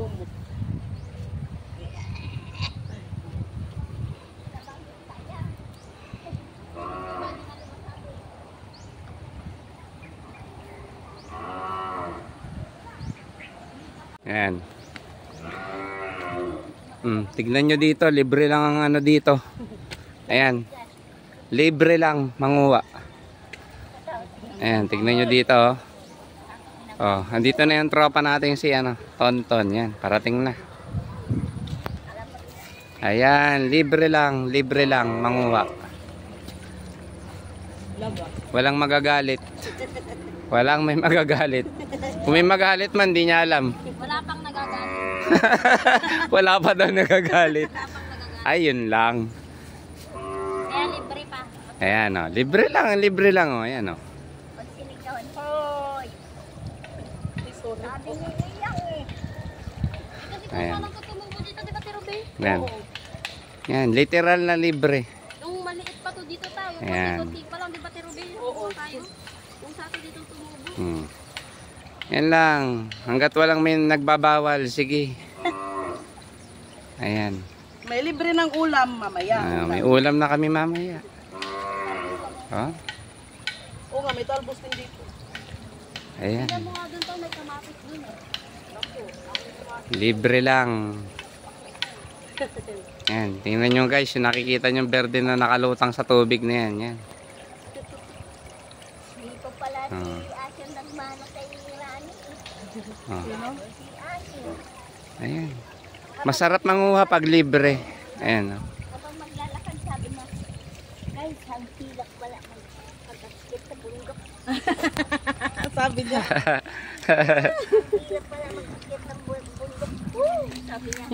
lumot. Ayan. Tignan nyo dito, libre lang ang ano dito. Ayan. Libre lang manguha. Ayan, tignan nyo dito. Oh, andito na yung tropa natin si ano, Tonton. Yan, parating na. Ayan, libre lang manguha. Walang magagalit. Walang may magagalit. Kung may magagalit man, di niya alam. Wala pang nagagalit. Wala pa daw nagagalit. Ayun lang. Kaya libre pa. Ayan o, libre lang o. Ayan o. Pag sinigawan, hoy! Sabi niya iyak eh. Kasi kung Ayan. paano ka tumubo dito, di ba, Terobe? Ayan. Ayan, literal na libre. Yung maliit pa to dito tayo. Ayan. Konti pa lang, di ba, Terobe? Oo. Tayo. Kung sa atin dito tumubo. Yan lang. Hanggat walang may nagbabawal, sige. Ayan. May libre ng ulam mamaya. May ulam na kami mamaya. Oh, Oo nga, may talbos din dito. ayan. Tignan mo nga dun to, may kamatis dun eh. Libre lang. Ayan. Tingnan nyo guys, yung nakikita nyo berde na nakalutang sa tubig na yan. Yan. Dito pala si Asyon nagmano kay Rani. Oh. Si Asyon. Ayan. Masarap manguha pag libre. Ayan. Oh. Kapag maglalakad, sabi na, guys, ang silak pala mag-basket sa bundok. Sabi niya. Silak pala mag-basket ng bundok. Woo! Sabi niya.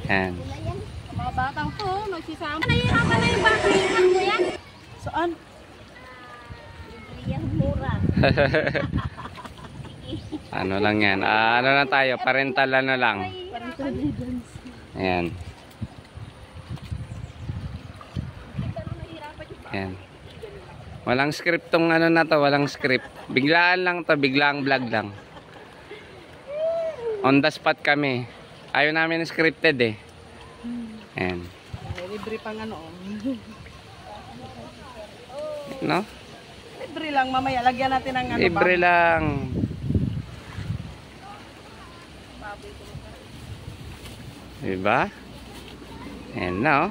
Ayan. Ayan. Mga batang to, nagsisama. Nahihirapan na yung bata. Hihirap mo yan. Saan? Libre yung mura. Ano lang yan. Ano na tayo? Parental na lang. Ayan. Ayan. Walang script tong ano na to. Walang script. Biglaan lang to. Biglaang vlog lang. On the spot kami. Ayaw namin scripted eh. Ayan. May libre pang ano. No? Libre lang mamaya. Lagyan natin ng ano. Libre lang. Diba? Ayan na oh.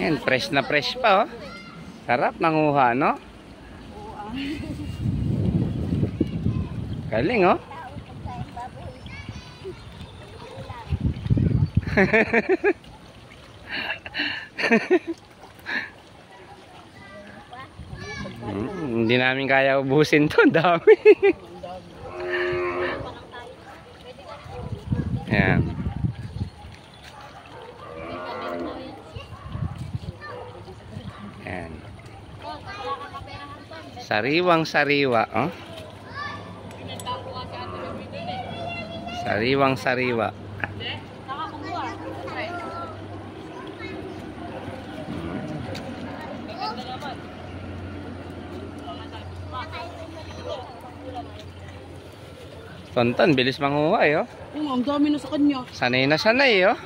Ayan, fresh na fresh pa oh. Sarap manguha, no? Galing oh. Hindi namin kaya ubusin to, dami. Ayan. Ayan. Sariwang sariwa, oh. Sariwang sariwa. Tonton, bilis manguha eh, oh. Ang dami na sa kanya. Sanay na sanay, oh.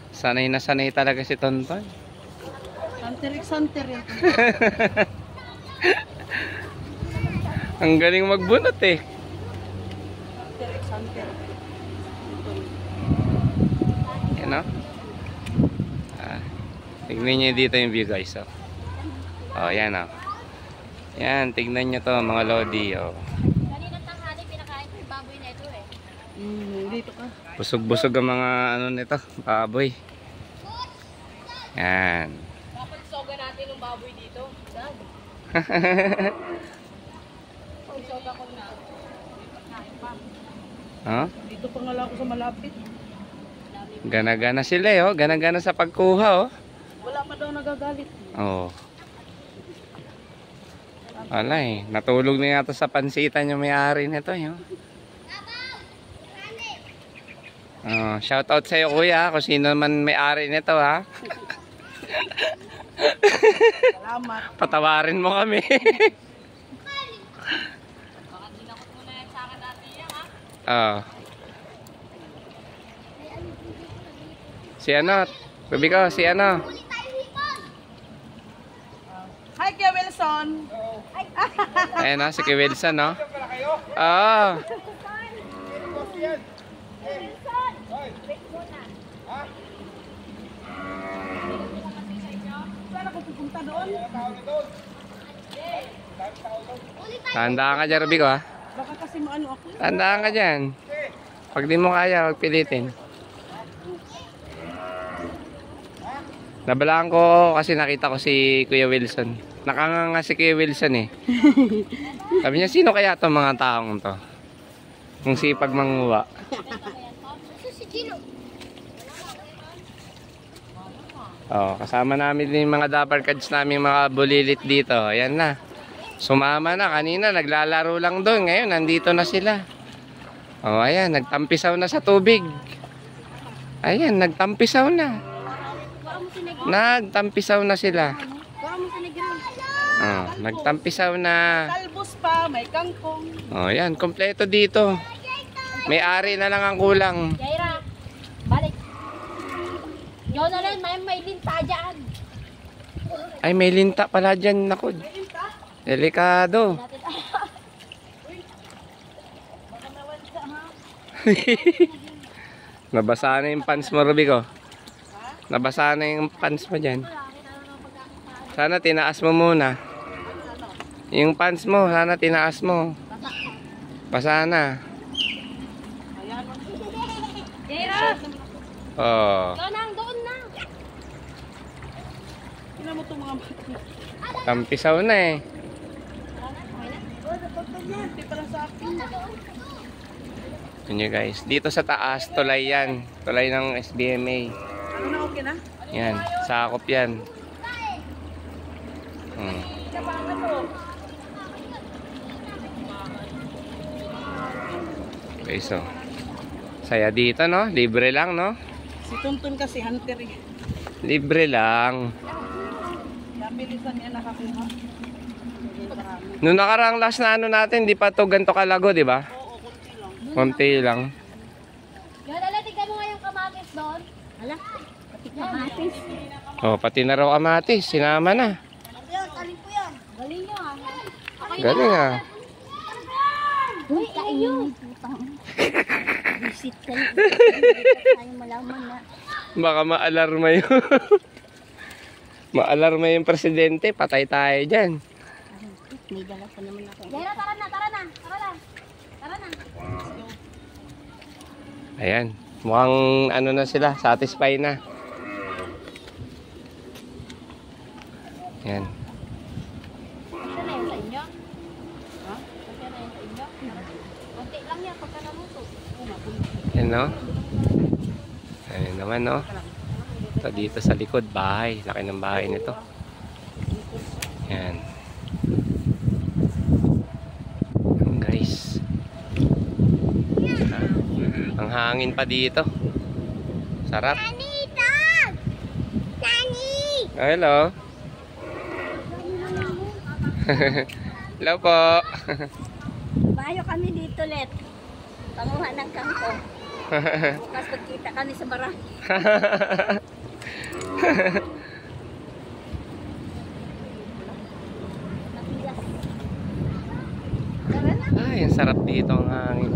Sanay na sanay talaga si Tonton. Santer eh. Ang galing magbunot eh. Santer. Yan, oh. Tignan nyo dito yung view guys, oh. Oh, yan, oh. Yan, tignan nyo to mga lodi, oh. Kanina tanghali, pinakain ko yung baboy na ito eh. Dito ka. Busog-busog ang mga ano nito, baboy. Yan. Dapat soga natin ng baboy dito. Dad. Pag soga ko na. Oh? Dito pa nga lang ako sa malapit. Gana-gana sila, eh, oh. Gana-gana sa pagkuha, oh. Wala pa daw nagagalit. Oh. Wala eh. Natulog na yata sa pansitan yung may-ari nito, eh, oh. Oh, shout out sa iyo kuya kung sino man may-ari nito, ha. Salamat. Patawarin mo kami. Oh. Si ano? Sabi ko, si ano? Huli tayo hipon. Hi, Kuya Wilson. Ayan o, si Kuya Wilson, no? Oo. Saan ako pupunta doon? Tandaan ka dyan, Ruby ko, ha? Baka kasi maano ako. Tandaan ka dyan. Pag di mo kaya, huwag pilitin. Nabalaan ko kasi nakita ko si Kuya Wilson. Nakanganga si Kuya Wilson eh. Sabi niya, sino kaya itong mga taong to? Kung sipag manguha. Si Gino. Oh, kasama namin din yung mga dapper cards namin mga bulilit dito. Ayan na. Sumama na. Kanina naglalaro lang doon. Ngayon nandito na sila. Oh, ayan. Nagtampisaw na sa tubig. Ayan, nagtampisaw na. Nagtampisaw na sila. Baka mo sinigil. Oh, nagtampisaw na. Talbos pa, may kangkong. Oh, ayan. Kompleto dito. May ari na lang ang kulang. Jaira, balik. Yun na lang, may linta dyan. Ay, may linta pala dyan. Naku. Delikado. Nabasa na yung pants mo, Ruby ko. Nabasa na yung pants mo dyan. Sana tinaas mo muna. Yung pants mo, sana tinaas mo. Basa na. Jaira, Oh, doon na. Tingnan mo itong mga bata. tampisaw na eh. Hindi pala sa akin. Yun nyo guys. Dito sa taas, tulay yan. Tulay ng SBMA. Ano na, okay na? Yan, sakop yan. Okay, so saya dito, no? Libre lang, no? Si Tuntun kasi hunter eh. Libre lang. Nabilisan niya nakakuha. Noong nakaraang last na ano natin, di pa to ganito kalago, di ba? Oo, kunti lang. Konti lang. Yun, tignan mo nga yung kamatis doon. Hala, pati kamatis. Oh, pati na raw kamatis, sinama na. Ayun, taling ko yan. Galing nyo ah. Galing ah. Uy, kainin. Visit ka lang. Tayo malaman na. Baka maalarma yun. Maalarma yung presidente, patay tayo dyan. May dala pa naman ako. Jaira, tara na, tara na. Tara na. Tara na. Ayan, mukhang ano na sila, satisfied na. Ayan. Ito na yun sa inyo? Ha? Ito na yun sa inyo? Kunti lang yan pagka naluto. Ayan, no? Ayan naman, no? Ito dito sa likod, bahay. Laki ng bahay nito. Ayan. Ayan, guys. Ang hangin pa dito. Sarap. Nani, dog! Nani! Oh, hello. Hello po. Bayo kami dito, Let. Panguha ng kangkong. Bukas pagkita kami sa barang. Napilas. Tara na. Ay, ang sarap dito ang hangin.